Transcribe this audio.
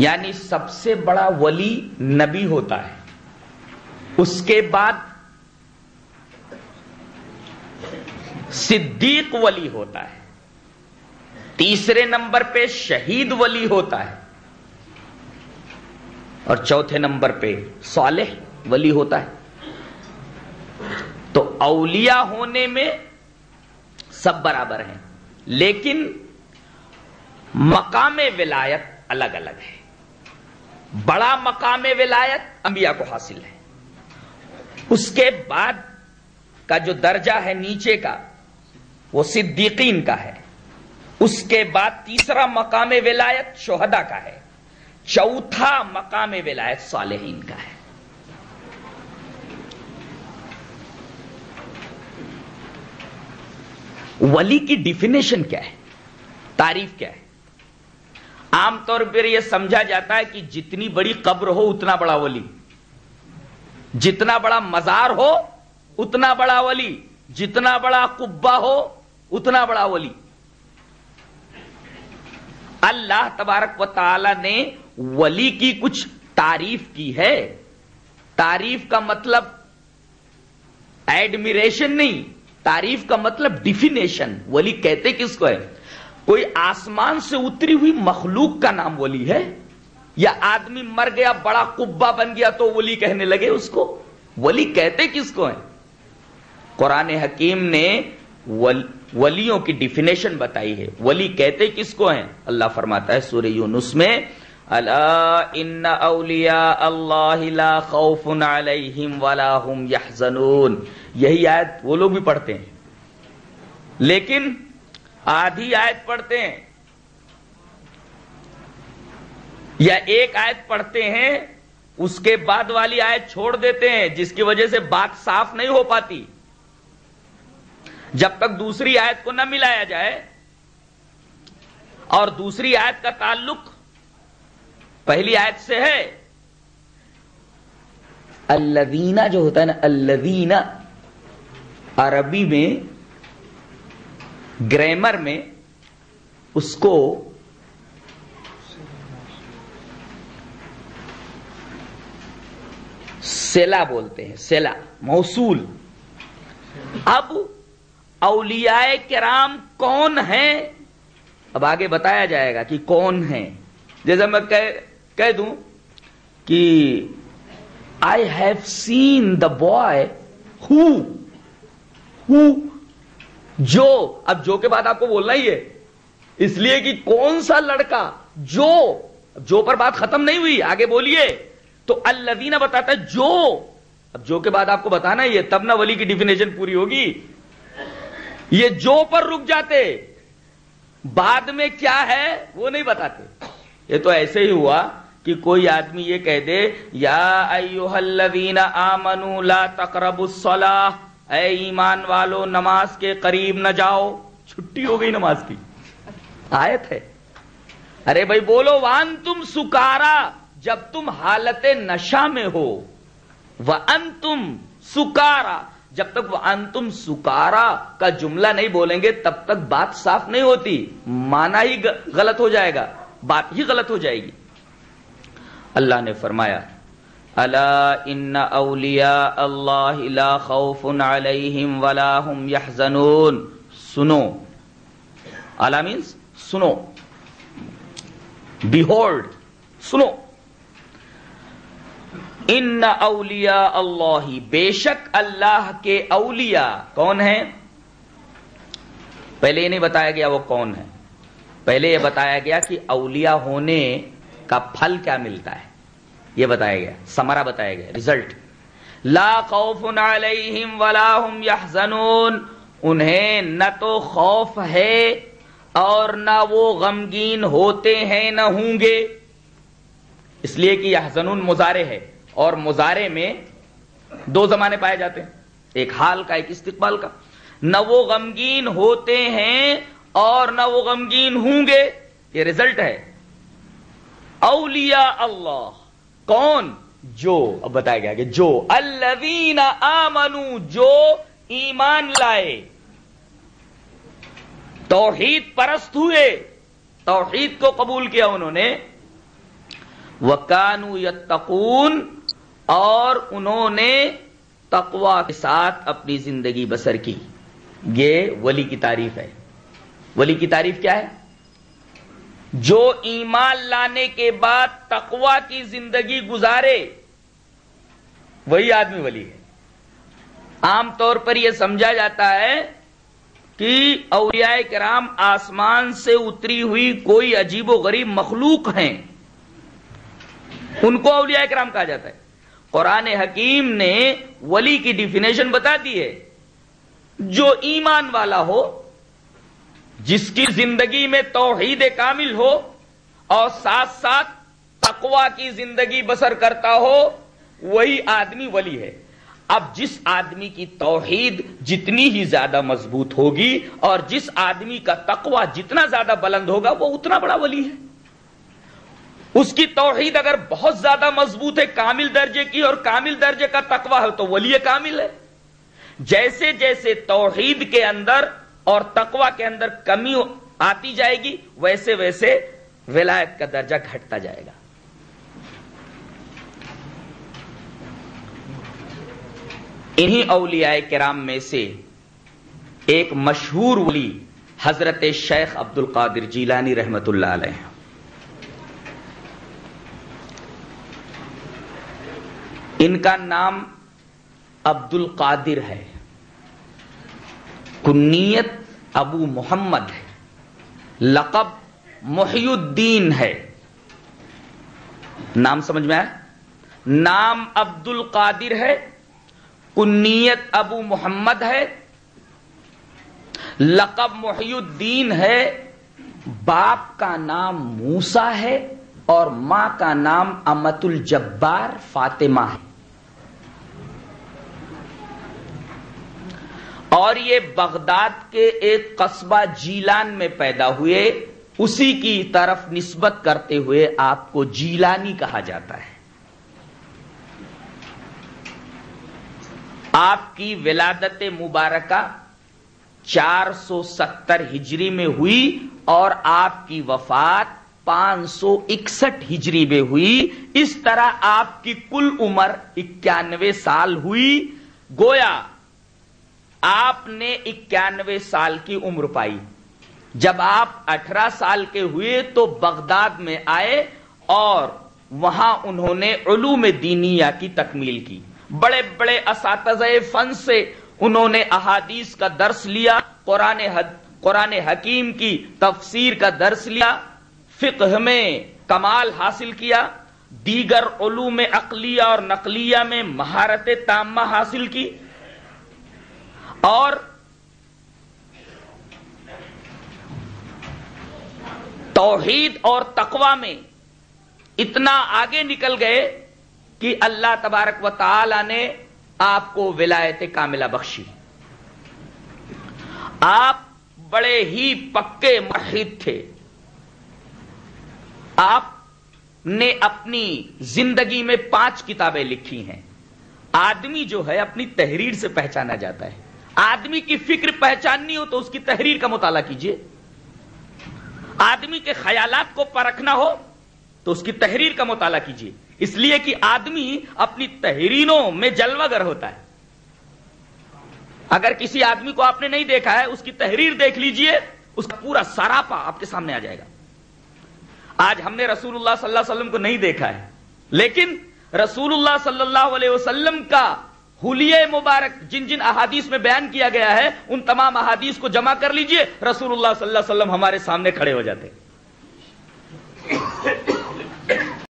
یعنی سب سے بڑا ولی نبی ہوتا ہے، اس کے بعد صدیق ولی ہوتا ہے، تیسرے نمبر پہ شہید ولی ہوتا ہے، اور چوتھے نمبر پہ صالح ولی ہوتا ہے۔ تو اولیاء ہونے میں سب برابر ہیں، لیکن مقام ولایت الگ الگ ہے۔ بڑا مقام ولایت انبیاء کو حاصل ہے، اس کے بعد کا جو درجہ ہے نیچے کا وہ صدیقین کا ہے، اس کے بعد تیسرا مقام ولایت شہداء کا ہے، چوتھا مقام ولایت صالحین کا ہے۔ ولی کی ڈیفینیشن کیا ہے، تعریف کیا ہے؟ عام طور پر یہ سمجھا جاتا ہے کہ جتنی بڑی قبر ہو اتنا بڑا ولی، جتنا بڑا مزار ہو اتنا بڑا ولی، جتنا بڑا قبہ ہو اتنا بڑا ولی۔ اللہ تبارک و تعالی نے ولی کی کچھ تعریف کی ہے۔ تعریف کا مطلب ایڈمیریشن نہیں، تعریف کا مطلب ڈیفینیشن۔ ولی کہتے کس کو ہے؟ کوئی آسمان سے اتری ہوئی مخلوق کا نام ولی ہے، یا آدمی مر گیا بڑا قبہ بن گیا تو ولی کہنے لگے اس کو؟ ولی کہتے کس کو ہیں؟ قرآن حکیم نے ولیوں کی ڈیفینیشن بتائی ہے۔ ولی کہتے کس کو ہیں؟ اللہ فرماتا ہے سورہ یونس میں، الا ان اولیاء اللہ لا خوف علیہم ولا هم یحزنون۔ یہی آیت وہ لوگ بھی پڑھتے ہیں، لیکن آدھی آیت پڑھتے ہیں یا ایک آیت پڑھتے ہیں، اس کے بعد والی آیت چھوڑ دیتے ہیں، جس کی وجہ سے بات صاف نہیں ہو پاتی۔ جب تک دوسری آیت کو نہ ملایا جائے، اور دوسری آیت کا تعلق پہلی آیت سے ہے۔ الذین جو ہوتا ہے نا، الذین عربی میں گرامر میں اس کو صلہ بولتے ہیں، صلہ موصول۔ اب اولیاء کرام کون ہیں؟ اب آگے بتایا جائے گا کہ کون ہیں۔ جیسے میں کہہ دوں کہ I have seen the boy who جو، اب جو کے بعد آپ کو بولنا ہی ہے، اس لیے کہ کون سا لڑکا، جو پر بات ختم نہیں ہوئی، آگے بولیے۔ تو الذین بتاتا ہے جو، اب جو کے بعد آپ کو بتانا ہی ہے، تب نہ ولی کی ڈیفینیشن پوری ہوگی۔ یہ جو پر رک جاتے، بعد میں کیا ہے وہ نہیں بتاتے۔ یہ تو ایسے ہی ہوا کہ کوئی آدمی یہ کہہ دے، یا ایھا الذین آمنوا لا تقربوا الصلاۃ، اے ایمان والو نماز کے قریب نہ جاؤ، چھٹی ہو گئی نماز کی، آیت ہے۔ ارے بھائی بولو، وانتم سکارا، جب تم حالت نشہ میں ہو، وانتم سکارا، جب تک وانتم سکارا کا جملہ نہیں بولیں گے تب تک بات صاف نہیں ہوتی، معنی ہی غلط ہو جائے گا، بات ہی غلط ہو جائے گی۔ اللہ نے فرمایا، الا ان اولیاء اللہ لا خوف علیہم ولا هم یحزنون۔ سنو، الا مینس سنو، بیہولڈ، سنو، ان اولیاء اللہ، بے شک اللہ کے اولیاء کون ہیں؟ پہلے یہ نہیں بتایا گیا وہ کون ہے، پہلے یہ بتایا گیا کہ اولیاء ہونے کا پھل کیا ملتا ہے، یہ بتایا گیا، ثمرہ بتایا گیا، ریزلٹ۔ لا خوف علیہم ولا هم یحزنون، انہیں نہ تو خوف ہے اور نہ وہ غمگین ہوتے ہیں نہ ہوں گے، اس لیے کہ یحزنون مضارع ہے، اور مضارع میں دو زمانے پائے جاتے ہیں، ایک حال کا ایک استقبال کا۔ نہ وہ غمگین ہوتے ہیں اور نہ وہ غمگین ہوں گے، یہ ریزلٹ ہے۔ اولیاء اللہ کون؟ جو، اب بتایا گیا کہ جو، الذین آمنوا، جو ایمان لائے، توحید پرست ہوئے، توحید کو قبول کیا انہوں نے، وَكَانُوا يَتَّقُونَ، اور انہوں نے تقوی کے ساتھ اپنی زندگی بسر کی. یہ ولی کی تعریف ہے. ولی کی تعریف کیا ہے؟ جو ایمان لانے کے بعد تقوی کی زندگی گزارے وہی آدمی ولی ہے. عام طور پر یہ سمجھا جاتا ہے کہ اولیاء کرام آسمان سے اتری ہوئی کوئی عجیب و غریب مخلوق ہیں، ان کو اولیاء کرام کہا جاتا ہے. قرآن حکیم نے ولی کی ڈیفینیشن بتا دی ہے، جو ایمان والا ہو، جس کی زندگی میں توحید کامل ہو اور ساتھ ساتھ تقوی کی زندگی بسر کرتا ہو، وہی آدمی ولی ہے. اب جس آدمی کی توحید جتنی ہی زیادہ مضبوط ہوگی اور جس آدمی کا تقوی جتنا زیادہ بلند ہوگا وہ اتنا بڑا ولی ہے. اس کی توحید اگر بہت زیادہ مضبوط ہے، کامل درجے کی، اور کامل درجے کا تقوی ہے تو ولی کامل ہے. جیسے جیسے توحید کے اندر اور تقوی کے اندر کمی آتی جائے گی، ویسے ویسے ولایت کا درجہ گھٹتا جائے گا. انہی اولیاء کرام میں سے ایک مشہور ولی حضرت شیخ عبد القادر جیلانی رحمت اللہ علیہ. ان کا نام عبد القادر ہے، کنیت ابو محمد ہے، لقب محی الدین ہے. نام سمجھ میں آیا؟ نام عبد القادر ہے، کنیت ابو محمد ہے، لقب محی الدین ہے. باپ کا نام موسیٰ ہے اور ماں کا نام امت الجبار فاطمہ ہے. اور یہ بغداد کے ایک قصبہ جیلان میں پیدا ہوئے، اسی کی طرف نسبت کرتے ہوئے آپ کو جیلانی کہا جاتا ہے. آپ کی ولادت مبارکہ 470 ہجری میں ہوئی اور آپ کی وفات 561 ہجری میں ہوئی. اس طرح آپ کی کل عمر 91 سال ہوئی. گویا آپ نے 91 سال کی عمر پائی. جب آپ 18 سال کے ہوئے تو بغداد میں آئے اور وہاں انہوں نے علوم دینیہ کی تکمیل کی. بڑے بڑے اساتذہ فن سے انہوں نے احادیث کا درس لیا، قرآن حکیم کی تفسیر کا درس لیا، فقہ میں کمال حاصل کیا، دیگر علوم عقلیہ اور نقلیہ میں مہارت تامہ حاصل کی، اور توحید اور تقوی میں اتنا آگے نکل گئے کہ اللہ تبارک و تعالی نے آپ کو ولایت کاملہ بخشی. آپ بڑے ہی پکے موحد تھے. آپ نے اپنی زندگی میں 5 کتابیں لکھی ہیں. آدمی جو ہے اپنی تحریر سے پہچانا جاتا ہے. آدمی کی فکر پہچاننی ہو تو اس کی تحریر کا مطالعہ کیجئے. آدمی کے خیالات کو پرکھنا ہو تو اس کی تحریر کا مطالعہ کیجئے. اس لیے کہ آدمی اپنی تحریروں میں جلوہ گر ہوتا ہے. اگر کسی آدمی کو آپ نے نہیں دیکھا ہے، اس کی تحریر دیکھ لیجئے، اس کا پورا سراپا آپ کے سامنے آ جائے گا. آج ہم نے رسول اللہ صلی اللہ علیہ وسلم کو نہیں دیکھا ہے، لیکن رسول اللہ صلی اللہ علیہ وسلم کا حلیہ مبارک جن جن احادیث میں بیان کیا گیا ہے، ان تمام احادیث کو جمع کر لیجئے، رسول اللہ صلی اللہ علیہ وسلم ہمارے سامنے کھڑے ہو جاتے ہیں.